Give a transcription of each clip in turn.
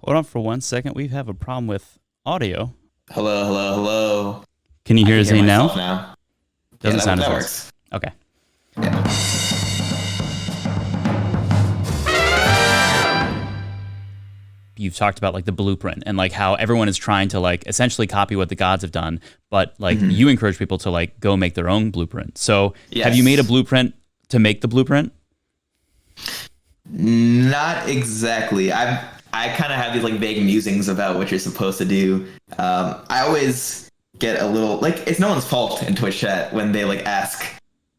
Hold on for 1 second. We have a problem with audio. Hello. Can you hear Zain now? now? Doesn't sound as that well. works. Okay. Yeah. You've talked about like the blueprint and like how everyone is trying to like essentially copy what the gods have done, but like you encourage people to like go make their own blueprint. So have you made a blueprint to make the blueprint? Not exactly. I kind of have these like vague musings about what you're supposed to do. I always get a little like it's no one's fault in Twitch chat when they like ask.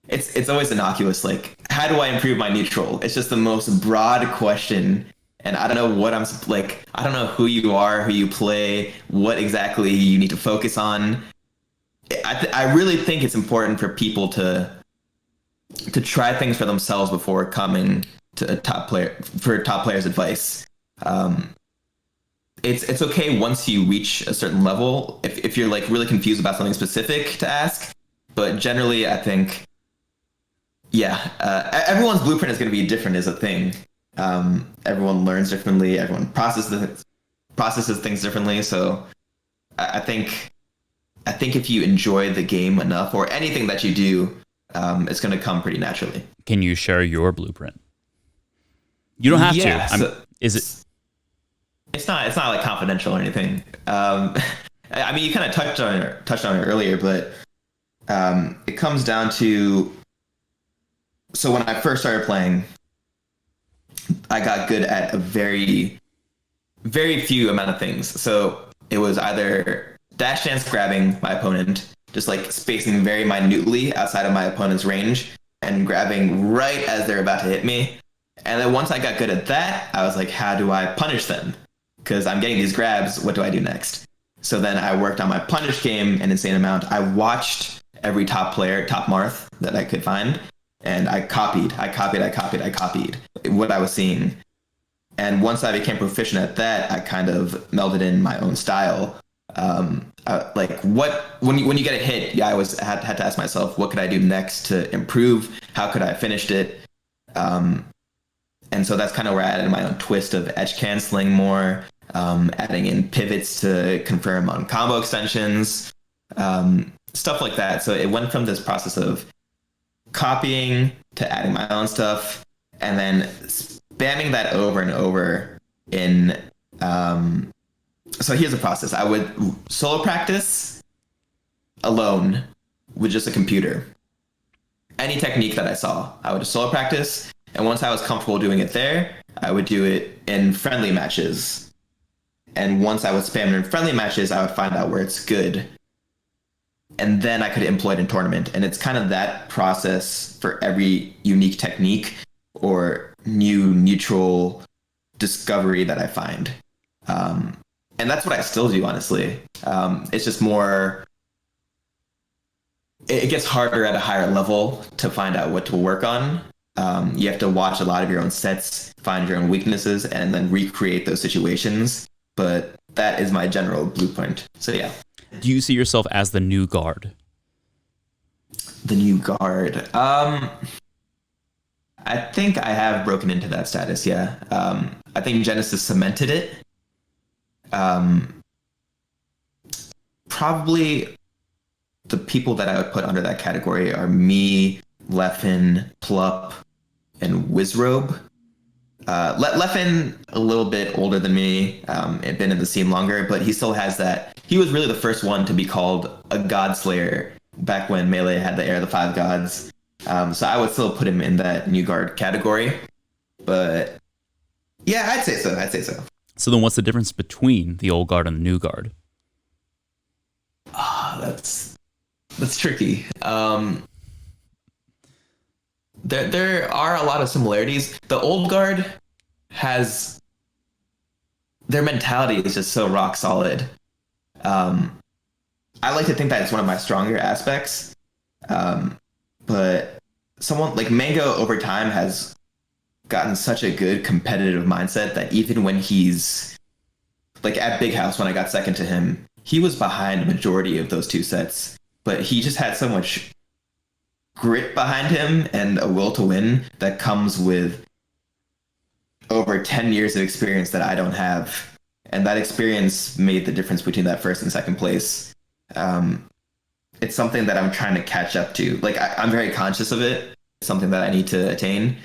It's always innocuous. Like, how do I improve my neutral? It's just the most broad question. And I don't know what I'm like. I don't know who you are, who you play, what exactly you need to focus on. I really think it's important for people to try things for themselves before coming to a top players' advice. It's okay once you reach a certain level if you're like really confused about something specific to ask. But generally, I think, everyone's blueprint is going to be different is a thing. Everyone learns differently. Everyone processes things differently. So I think if you enjoy the game enough or anything that you do, it's going to come pretty naturally. Can you share your blueprint? You don't have to. Is it? It's not like confidential or anything. I mean, you kind of touched on it earlier, but it comes down to. So when I first started playing, I got good at a very, very few amount of things. So it was either dash dance grabbing my opponent, just like spacing very minutely outside of my opponent's range and grabbing right as they're about to hit me. And then once I got good at that, I was like, how do I punish them? Because I'm getting these grabs. What do I do next? So then I worked on my punish game an insane amount. I watched every top Marth that I could find. And I copied what I was seeing. And once I became proficient at that, I kind of melded in my own style. Like when you get a hit, I always had to ask myself, what could I do next to improve? How could I have finished it? And so that's kind of where I added my own twist of edge canceling more, adding in pivots to confirm on combo extensions, stuff like that. So it went from this process of copying to adding my own stuff and then spamming that over and over in so here's the process. I would solo practice alone with just a computer. Any technique that I saw, I would just solo practice, and once I was comfortable doing it there, I would do it in friendly matches. And once I would spam it in friendly matches, I would find out where it's good. And then I could employ it in tournament. And it's kind of that process for every unique technique or new neutral discovery that I find. And that's what I still do, honestly. It's just more, it gets harder at a higher level to find out what to work on. You have to watch a lot of your own sets, find your own weaknesses, and then recreate those situations. But that is my general blueprint. So yeah. Do you see yourself as the new guard? The new guard. I think I have broken into that status, yeah. I think Genesis cemented it. Probably the people that I would put under that category are me, Leffen, Plup, and Wizzrobe. Leffen, a little bit older than me, had been in the scene longer, but he still has that. He was really the first one to be called a God Slayer back when Melee had the Air of the Five Gods. So I would still put him in that new guard category. But yeah, I'd say so. So then what's the difference between the old guard and the new guard? That's tricky. There are a lot of similarities. The old guard has their mentality is just so rock solid. I like to think that it's one of my stronger aspects. But someone like Mango over time has gotten such a good competitive mindset that even when he's like at Big House, when I got second to him, he was behind the majority of those two sets, but he just had so much grit behind him and a will to win that comes with over 10 years of experience that I don't have. And that experience made the difference between that first and second place. It's something that I'm trying to catch up to. Like, I'm very conscious of it. It's something that I need to attain.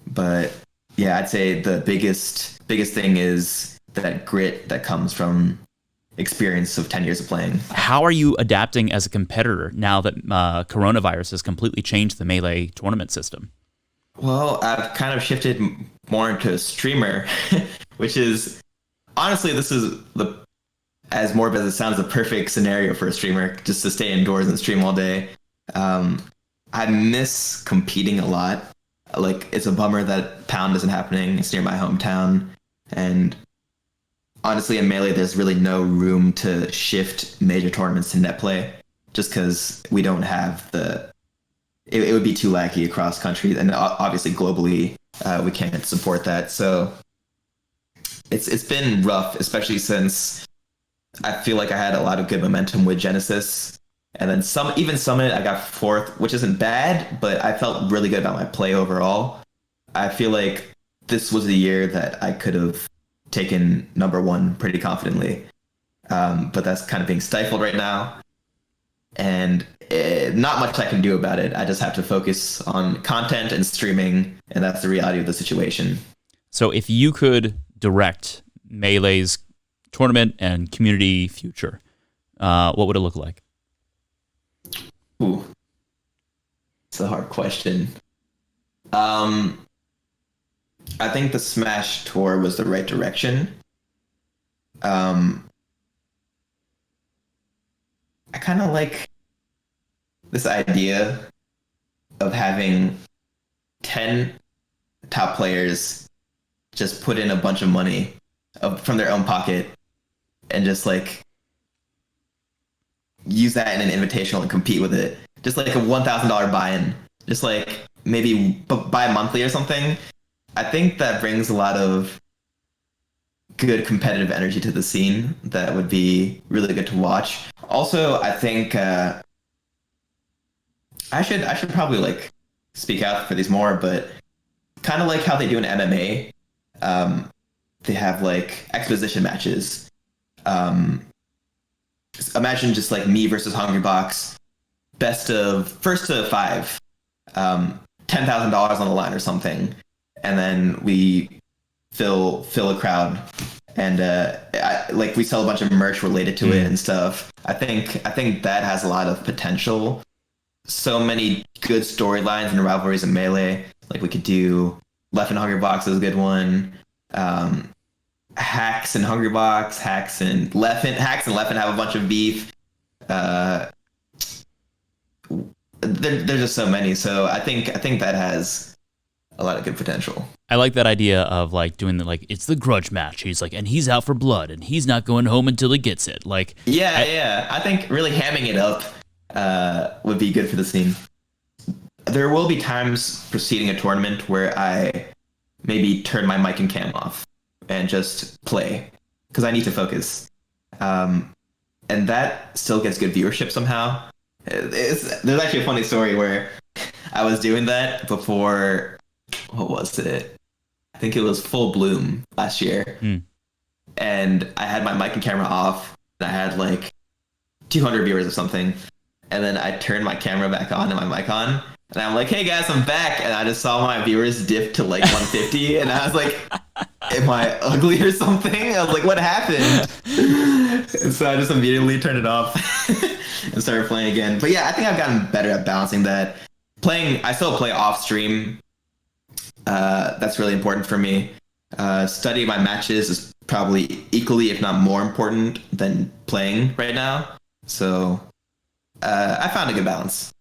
But yeah, I'd say the biggest thing is that grit that comes from experience of 10 years of playing. How are you adapting as a competitor now that CornaVirus has completely changed the Melee tournament system? Well, I've kind of shifted more into a streamer, which is, honestly, this is as morbid as it sounds, the perfect scenario for a streamer, just to stay indoors and stream all day. I miss competing a lot. Like, it's a bummer that Pound isn't happening. It's near my hometown. And honestly, in Melee, there's really no room to shift major tournaments to net play, just because we don't have it would be too laggy across countries, and obviously globally, we can't support that. So it's been rough, especially since I feel like I had a lot of good momentum with Genesis, and then even Summit, I got fourth, which isn't bad, but I felt really good about my play overall. I feel like this was the year that I could have taken number one pretty confidently, but that's kind of being stifled right now. And not much I can do about it. I just have to focus on content and streaming, and that's the reality of the situation. So if you could direct Melee's tournament and community future, what would it look like? Ooh, it's a hard question. I think the Smash Tour was the right direction. I kind of like this idea of having 10 top players just put in a bunch of money from their own pocket and just like use that in an invitational and compete with it. Just like a $1,000 buy-in, just like maybe bi-monthly or something. I think that brings a lot of good competitive energy to the scene that would be really good to watch. Also, I think I should probably like speak out for these more, but kind of like how they do in MMA, they have like exposition matches. Imagine just like me versus Hungrybox, first to five, $10,000 on the line or something, and then we fill a crowd, and like we sell a bunch of merch related to it and stuff. I think that has a lot of potential. So many good storylines and rivalries in Melee. Like we could do Leffen Hungrybox is a good one. Hax and Hungrybox, Hax and Leffen have a bunch of beef. There's just so many. So I think that has a lot of good potential. I like that idea of like doing it's the grudge match. He's like, and he's out for blood, and he's not going home until he gets it. Like, yeah. I think really hamming it up would be good for the scene. There will be times preceding a tournament where I maybe turn my mic and cam off and just play because I need to focus. And that still gets good viewership somehow. There's actually a funny story where I was doing that before, what was it? I think it was Full Bloom last year. And I had my mic and camera off. And I had like 200 viewers or something. And then I turned my camera back on and my mic on. And I'm like, hey guys, I'm back. And I just saw my viewers dip to like 150. And I was like, am I ugly or something? I was like, what happened? And so I just immediately turned it off and started playing again. But yeah, I think I've gotten better at balancing that. I still play off stream. That's really important for me. Studying my matches is probably equally, if not more important than playing right now. So I found a good balance.